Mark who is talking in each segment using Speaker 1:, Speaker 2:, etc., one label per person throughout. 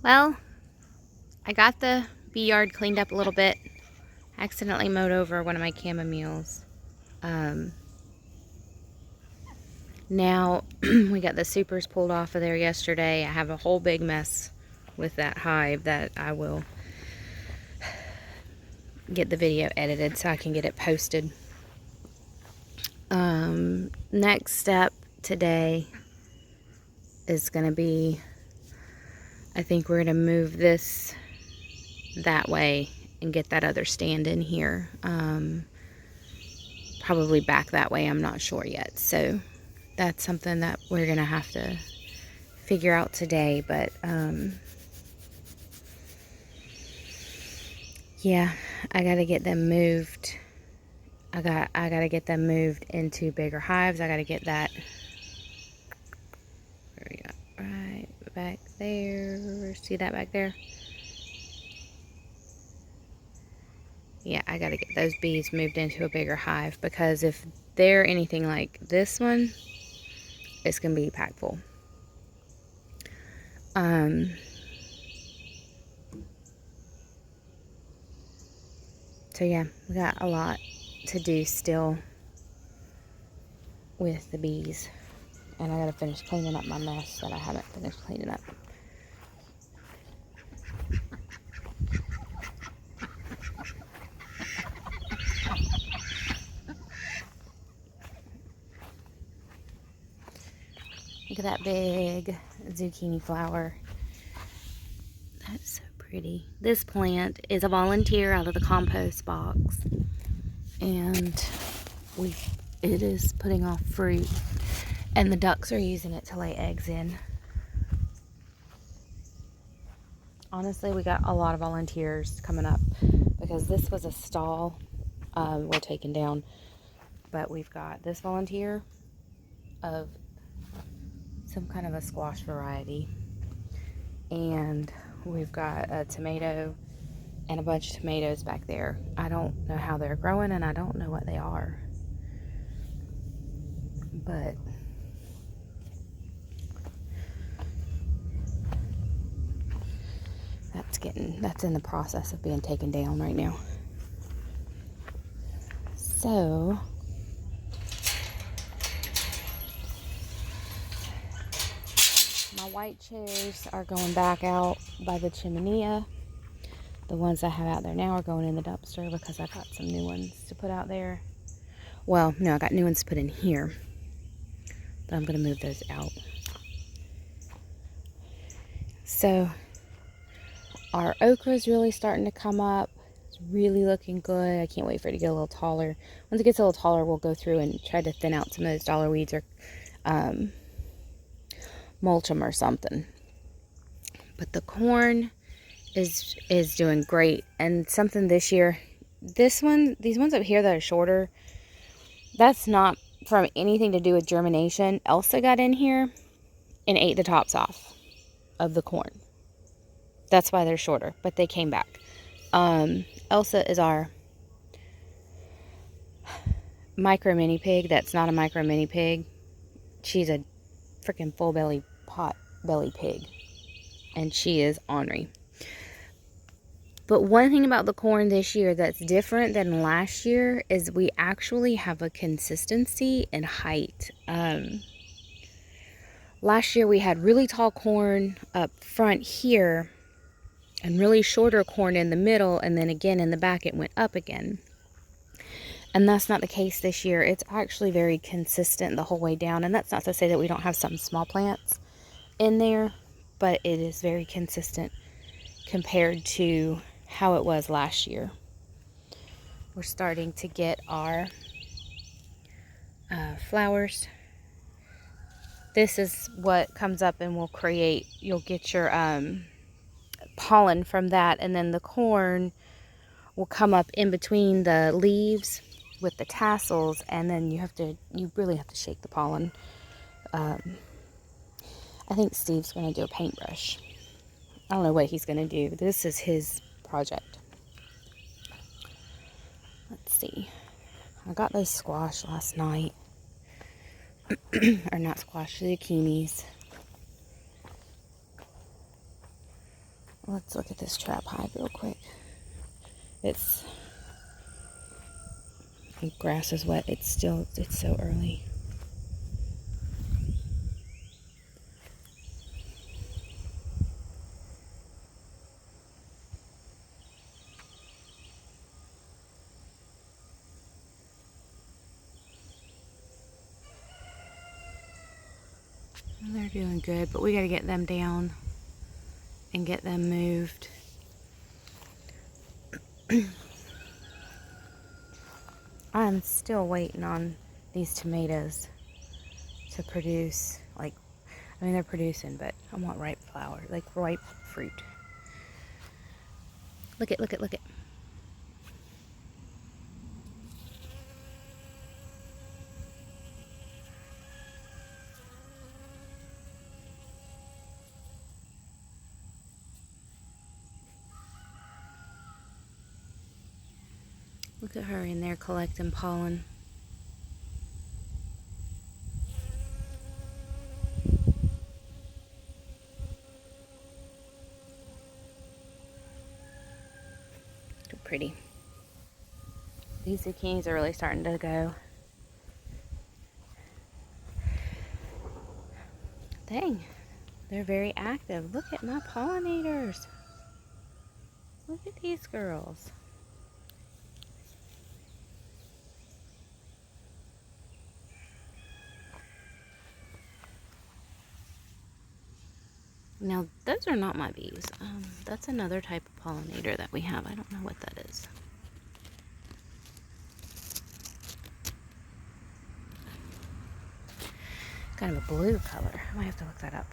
Speaker 1: Well, I got the bee yard cleaned up a little bit. Accidentally mowed over one of my chamomiles. Now we got the supers pulled off of there yesterday. I have a whole big mess with that hive that I will get the video edited so I can get it posted. Next step today is going to be, I think we're going to move this that way and get that other stand in here. Probably back that way, I'm not sure yet. So that's something that we're going to have to figure out today. But yeah, I got to get them moved. I got to get them moved into bigger hives. I got to get that, where we got, right back there. See that back there? Yeah, I got to get those bees moved into a bigger hive, because if they're anything like this one, it's going to be packed full. So yeah, we got a lot to do still with the bees. And I gotta finish cleaning up my mess that I haven't finished cleaning up. Look at that big zucchini flower. That's so pretty. This plant is a volunteer out of the compost box. And it is putting off fruit. And the ducks are using it to lay eggs in. Honestly, we got a lot of volunteers coming up, because this was a stall we're taking down. But we've got this volunteer of some kind of a squash variety. And we've got a tomato and a bunch of tomatoes back there. I don't know how they're growing, and I don't know what they are. But that's in the process of being taken down right now. So my white cherries are going back out by the chimenea. The ones I have out there now are going in the dumpster, because I got some new ones to put out there. Well, no, I got new ones to put in here, but I'm going to move those out. So our okra is really starting to come up. It's really looking good. I can't wait for it to get a little taller. Once it gets a little taller, we'll go through and try to thin out some of those dollar weeds, or mulch them or something. But the corn is doing great. And something this year, these ones up here that are shorter, that's not from anything to do with germination. Elsa got in here and ate the tops off of the corn. That's why they're shorter, but they came back. Elsa is our micro mini pig. That's not a micro mini pig. She's a freaking full belly pot belly pig, and she is ornery. But one thing about the corn this year that's different than last year is we actually have a consistency in height. Last year we had really tall corn up front here and really shorter corn in the middle, and then again in the back it went up again. And that's not the case this year. It's actually very consistent the whole way down. And that's not to say that we don't have some small plants in there, but it is very consistent compared to how it was last year. We're starting to get our flowers. This is what comes up and will create, you'll get your pollen from that, and then the corn will come up in between the leaves with the tassels, and then you really have to shake the pollen. I think Steve's going to do a paintbrush. I don't know what he's going to do. This is his project. Let's see. I got those squash last night. Or not squash, zucchinis. Let's look at this trap hive real quick. The grass is wet. It's so early. They're doing good, but we got to get them down and get them moved. I'm still waiting on these tomatoes to produce. Like, I mean, they're producing, but I want ripe flower, like ripe fruit. Look it, look it, look it. Look at her in there collecting pollen. They're pretty. These zucchinis are really starting to go. Dang, they're very active. Look at my pollinators. Look at these girls. Now, those are not my bees. That's another type of pollinator that we have. I don't know what that is. Kind of a blue color. I might have to look that up.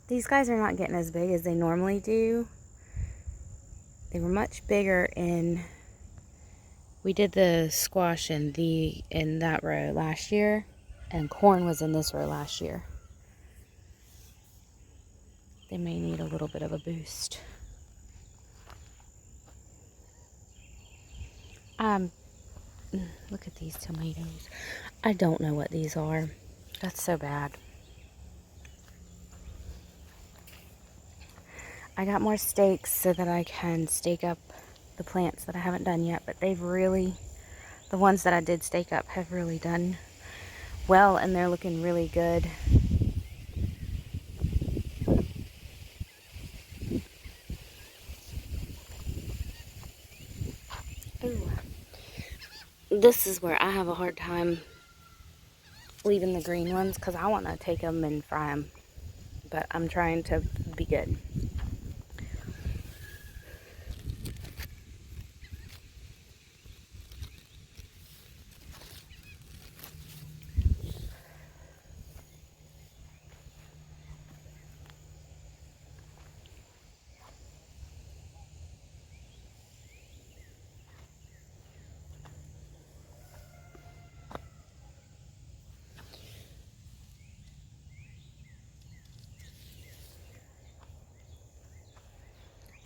Speaker 1: These guys are not getting as big as they normally do. They were much bigger in... We did the squash in that row last year, and corn was in this row last year. They may need a little bit of a boost. Look at these tomatoes. I don't know what these are. That's so bad. I got more stakes so that I can stake up the plants that I haven't done yet, but the ones that I did stake up have really done well, and they're looking really good. Ooh. This is where I have a hard time leaving the green ones because I want to take them and fry them, but I'm trying to be good.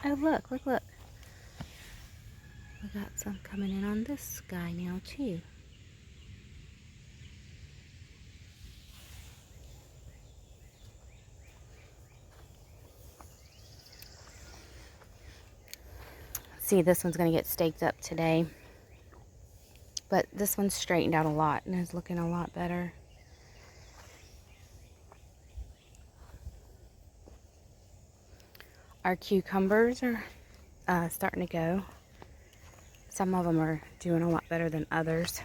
Speaker 1: Oh, look, look, look. We got some coming in on this guy now, too. See, this one's going to get staked up today. But this one's straightened out a lot and is looking a lot better. Our cucumbers are starting to go. Some of them are doing a lot better than others.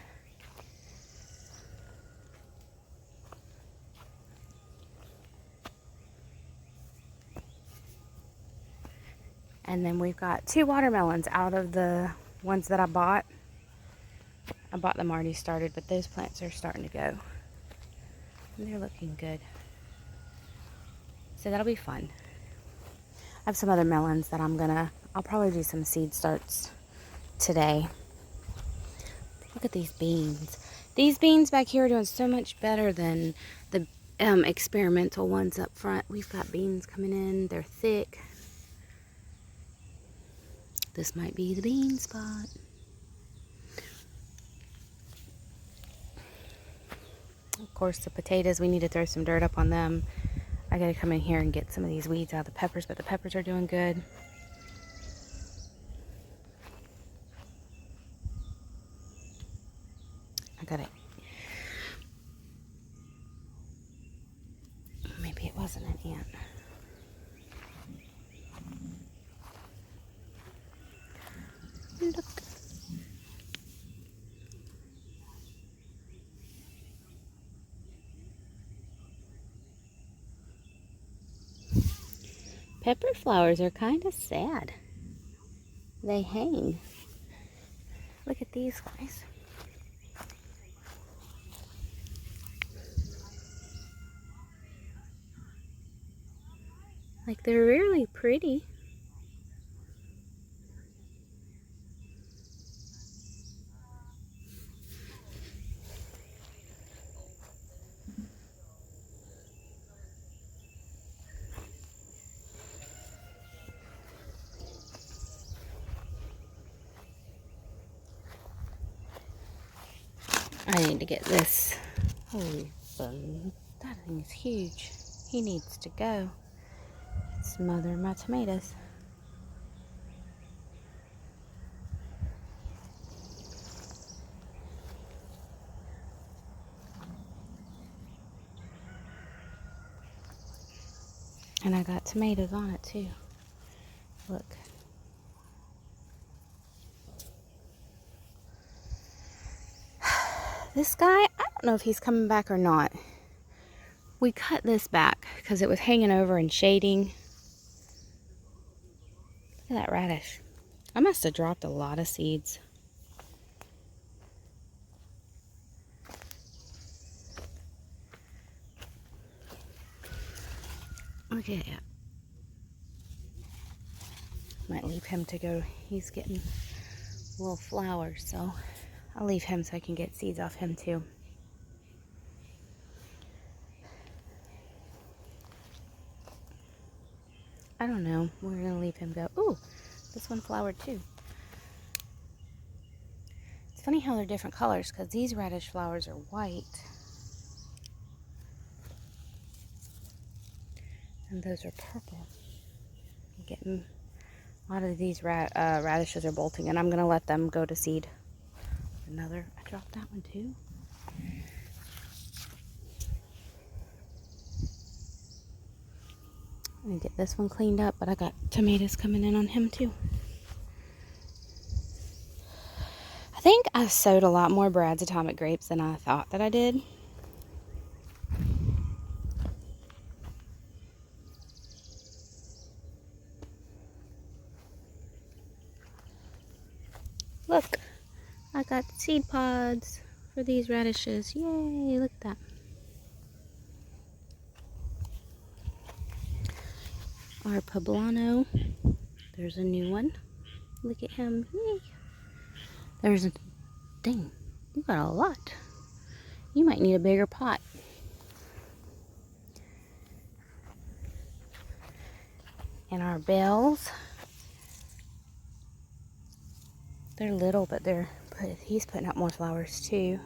Speaker 1: And then we've got 2 watermelons out of the ones that I bought. I bought them already started, but those plants are starting to go. And they're looking good. So that'll be fun. I have some other melons that I'll probably do some seed starts today. Look at these beans. These beans back here are doing so much better than the experimental ones up front. We've got beans coming in. They're thick. This might be the bean spot. course, the potatoes, we need to throw some dirt up on them. I gotta come in here and get some of these weeds out of the peppers, but the peppers are doing good. I gotta, maybe it wasn't an ant. Look. Pepper flowers are kind of sad. They hang. Look at these guys. Like, they're really pretty. I need to get this. Holy fun. That thing is huge. He needs to go. Smother my tomatoes. And I got tomatoes on it too. Look. This guy, I don't know if he's coming back or not. We cut this back because it was hanging over and shading. Look at that radish. I must have dropped a lot of seeds. Look at that. Might leave him to go. He's getting little flowers, so I'll leave him so I can get seeds off him too. I don't know. We're going to leave him go. Ooh, this one flowered too. It's funny how they're different colors because these radish flowers are white. And those are purple. I'm getting a lot of these radishes are bolting, and I'm going to let them go to seed. Another, I dropped that one too. I'm going to get this one cleaned up, but I got tomatoes coming in on him too. I think I sowed a lot more Brad's Atomic Grapes than I thought that I did. Look, I got seed pods for these radishes. Yay, look at that. Our poblano, there's a new one. Look at him. Yay. There's a, dang, you got a lot. You might need a bigger pot. And our bells, they're little, but he's putting up more flowers too.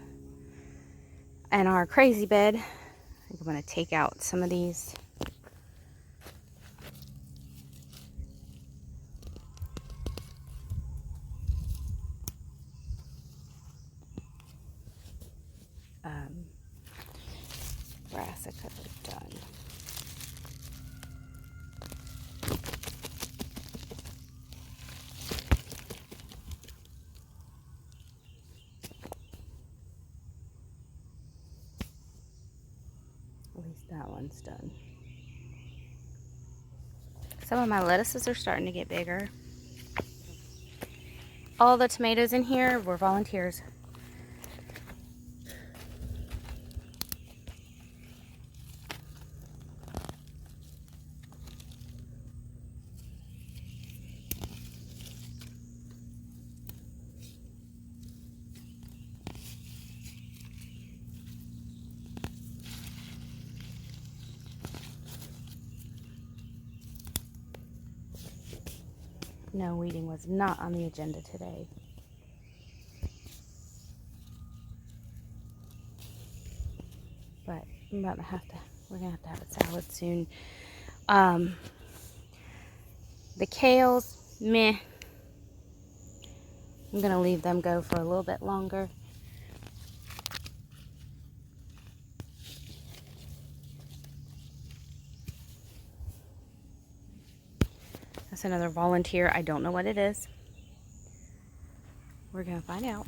Speaker 1: And our crazy bed, I think I'm going to take out some of these. Brassicas are done. At least that one's done. Some of my lettuces are starting to get bigger. All the tomatoes in here were volunteers. No, weeding was not on the agenda today. but we're gonna have to have a salad soon. The kales, meh. I'm gonna leave them go for a little bit longer. That's another volunteer. I don't know what it is. We're gonna find out.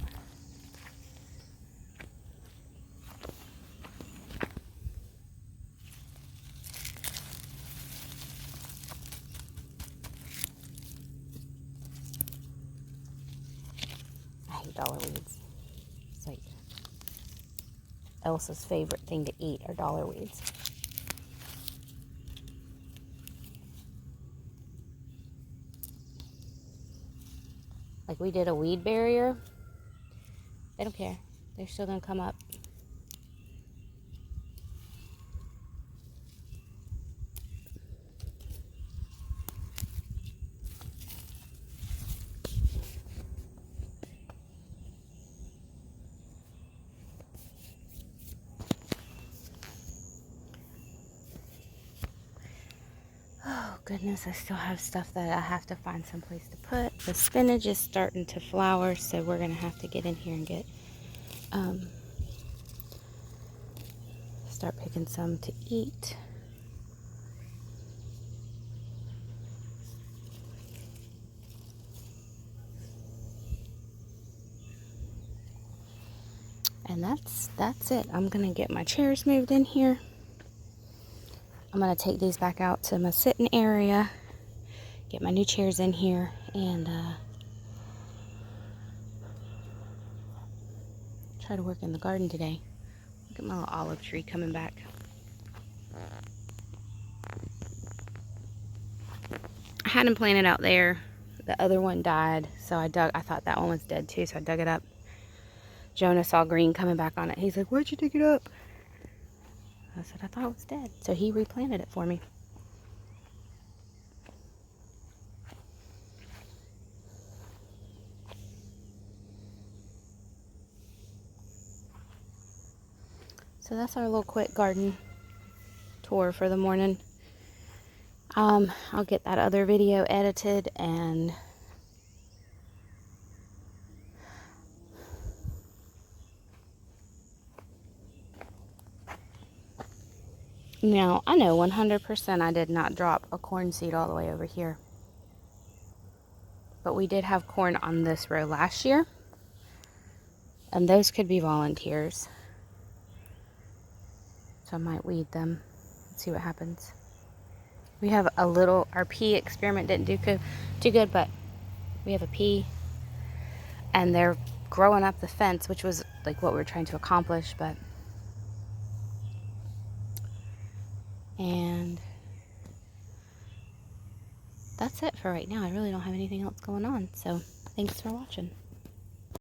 Speaker 1: I hate dollar weeds. It's like Elsa's favorite thing to eat are dollar weeds. Like we did a weed barrier. They don't care. They're still gonna come up. Oh goodness, I still have stuff that I have to find someplace to put. The spinach is starting to flower, so we're gonna have to get in here and get start picking some to eat. And that's it. I'm gonna get my chairs moved in here. I'm gonna take these back out to my sitting area, get my new chairs in here, and try to work in the garden today. Look at my little olive tree coming back. I had them planted out there. The other one died, so I thought that one was dead too, so I dug it up. Jonah saw green coming back on it. He's like, "Why'd you dig it up?" I said, "I thought it was dead." So he replanted it for me. So that's our little quick garden tour for the morning. I'll get that other video edited and now I know 100% I did not drop a corn seed all the way over here. But we did have corn on this row last year. And those could be volunteers. So I might weed them and see what happens. We have a little, our pea experiment didn't do too good, but we have a pea. And they're growing up the fence, which was like what we were trying to accomplish, but... And that's it for right now. I really don't have anything else going on. So thanks for watching.